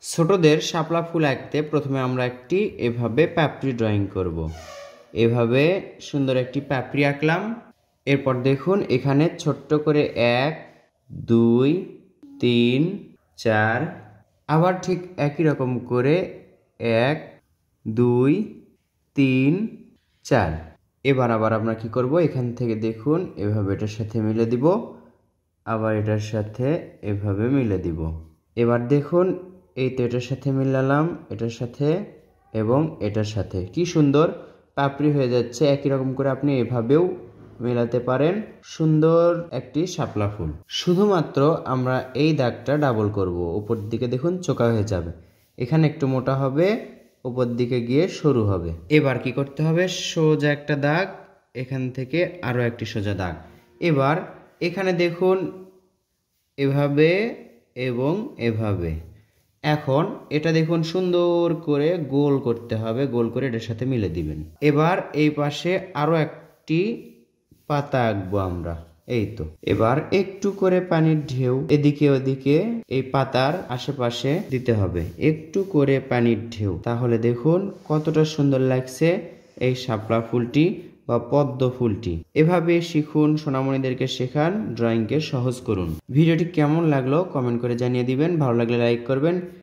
ছোটদের শাপলা ফুল আঁকতে প্রথমে আমরা একটি এভাবে পাপড়ি ড্রয়িং করব। এভাবে সুন্দর একটি পাপড়ি আঁকলাম। এরপর দেখুন এখানে ছোট্ট করে 1 2 3 4 আবার ঠিক একই রকম করে 1 2 3 4। এবার আবার আমরা কি করব, এখান থেকে দেখুন এভাবে এটার সাথে মিলে দিব, আবার এটার সাথে এভাবে মিলে দিব। এবার দেখুন এই তো এটার সাথে মিলালাম, এটার সাথে এবং এটার সাথে, কি সুন্দর পাপড়ি হয়ে যাচ্ছে। একই রকম করে আপনি এভাবেও মেলাতে পারেন সুন্দর একটি শাপলা ফুল। শুধুমাত্র আমরা এই দাগটা ডাবল করব, উপর দিকে দেখুন চোকা হয়ে যাবে, এখানে একটু মোটা হবে, উপর দিকে গিয়ে সরু হবে। এবার কি করতে হবে, সোজা একটা দাগ, এখান থেকে আরো একটি সোজা দাগ। এবার এখানে দেখুন এভাবে এবং এভাবে। এখন এটা দেখুন সুন্দর করে গোল করতে হবে, গোল করে এটার সাথে মিলে দিবেন। এবার এই পাশে আরো একটি পাতা আঁকবো আমরা, এই তো। এবার একটু করে পানির ঢেউ এদিকে ওদিকে এই পাতার আশেপাশে দিতে হবে, একটু করে পানির ঢেউ। তাহলে দেখুন কতটা সুন্দর লাগছে এই শাপলা ফুলটি বা পদ্ম ফুলটি। এভাবে শিখুন, সোনামণিদেরকে শেখান, ড্রয়িংকে সহজ করুন। ভিডিওটি কেমন লাগলো কমেন্ট করে জানিয়ে দিবেন, ভালো লাগলে লাইক করবেন।